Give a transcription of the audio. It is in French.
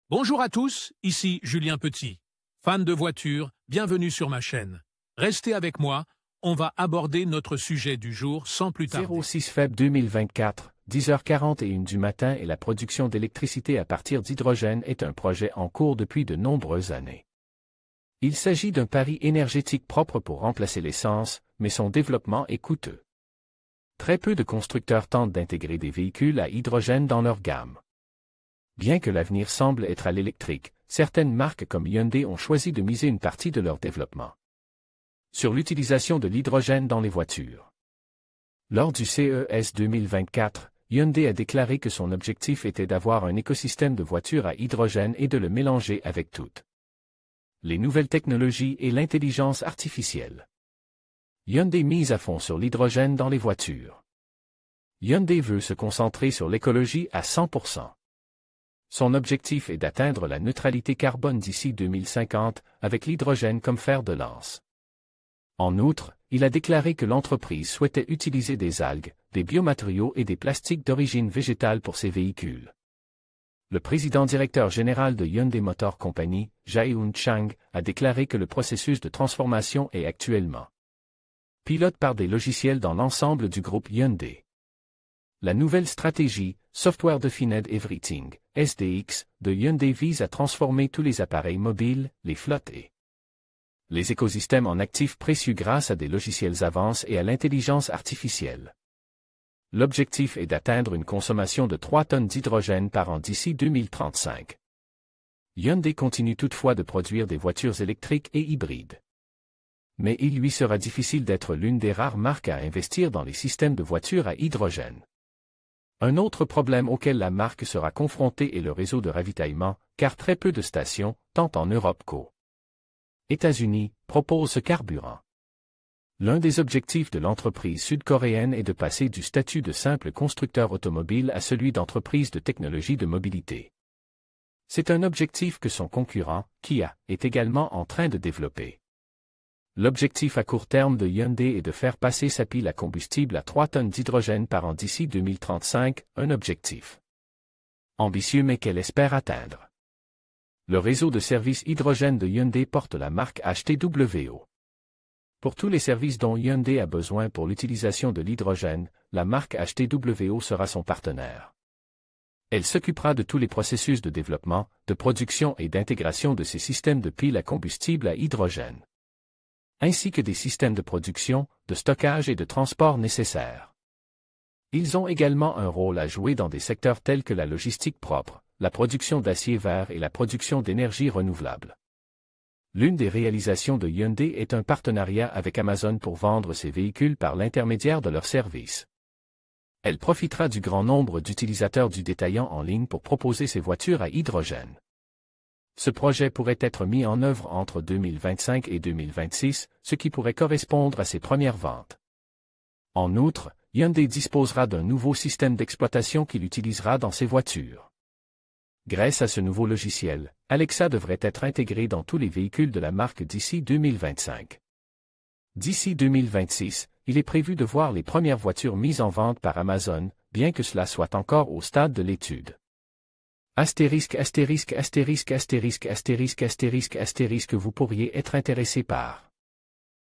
Bonjour à tous, ici Julien Petit. Fan de voitures, bienvenue sur ma chaîne. Restez avec moi, on va aborder notre sujet du jour sans plus tarder. 06 Feb 2024, 10h41 du matin et la production d'électricité à partir d'hydrogène est un projet en cours depuis de nombreuses années. Il s'agit d'un pari énergétique propre pour remplacer l'essence, mais son développement est coûteux. Très peu de constructeurs tentent d'intégrer des véhicules à hydrogène dans leur gamme. Bien que l'avenir semble être à l'électrique, certaines marques comme Hyundai ont choisi de miser une partie de leur développement sur l'utilisation de l'hydrogène dans les voitures. Lors du CES 2024, Hyundai a déclaré que son objectif était d'avoir un écosystème de voitures à hydrogène et de le mélanger avec toutes les nouvelles technologies et l'intelligence artificielle. Hyundai mise à fond sur l'hydrogène dans les voitures. Hyundai veut se concentrer sur l'écologie à 100%. Son objectif est d'atteindre la neutralité carbone d'ici 2050, avec l'hydrogène comme fer de lance. En outre, il a déclaré que l'entreprise souhaitait utiliser des algues, des biomatériaux et des plastiques d'origine végétale pour ses véhicules. Le président-directeur général de Hyundai Motor Company, Jae-Hoon Chang, a déclaré que le processus de transformation est actuellement piloté par des logiciels dans l'ensemble du groupe Hyundai. La nouvelle stratégie, Software Defined Everything, SDX, de Hyundai vise à transformer tous les appareils mobiles, les flottes et les écosystèmes en actifs précieux grâce à des logiciels avancés et à l'intelligence artificielle. L'objectif est d'atteindre une consommation de 3 tonnes d'hydrogène par an d'ici 2035. Hyundai continue toutefois de produire des voitures électriques et hybrides. Mais il lui sera difficile d'être l'une des rares marques à investir dans les systèmes de voitures à hydrogène. Un autre problème auquel la marque sera confrontée est le réseau de ravitaillement, car très peu de stations, tant en Europe qu'aux États-Unis, proposent ce carburant. L'un des objectifs de l'entreprise sud-coréenne est de passer du statut de simple constructeur automobile à celui d'entreprise de technologie de mobilité. C'est un objectif que son concurrent, Kia, est également en train de développer. L'objectif à court terme de Hyundai est de faire passer sa pile à combustible à 3 tonnes d'hydrogène par an d'ici 2035, un objectif ambitieux mais qu'elle espère atteindre. Le réseau de services hydrogène de Hyundai porte la marque HTWO. Pour tous les services dont Hyundai a besoin pour l'utilisation de l'hydrogène, la marque HTWO sera son partenaire. Elle s'occupera de tous les processus de développement, de production et d'intégration de ces systèmes de piles à combustible à hydrogène, ainsi que des systèmes de production, de stockage et de transport nécessaires. Ils ont également un rôle à jouer dans des secteurs tels que la logistique propre, la production d'acier vert et la production d'énergie renouvelable. L'une des réalisations de Hyundai est un partenariat avec Amazon pour vendre ses véhicules par l'intermédiaire de leurs services. Elle profitera du grand nombre d'utilisateurs du détaillant en ligne pour proposer ses voitures à hydrogène. Ce projet pourrait être mis en œuvre entre 2025 et 2026, ce qui pourrait correspondre à ses premières ventes. En outre, Hyundai disposera d'un nouveau système d'exploitation qu'il utilisera dans ses voitures. Grâce à ce nouveau logiciel, Alexa devrait être intégrée dans tous les véhicules de la marque d'ici 2025. D'ici 2026, il est prévu de voir les premières voitures mises en vente par Amazon, bien que cela soit encore au stade de l'étude. Vous pourriez être intéressé par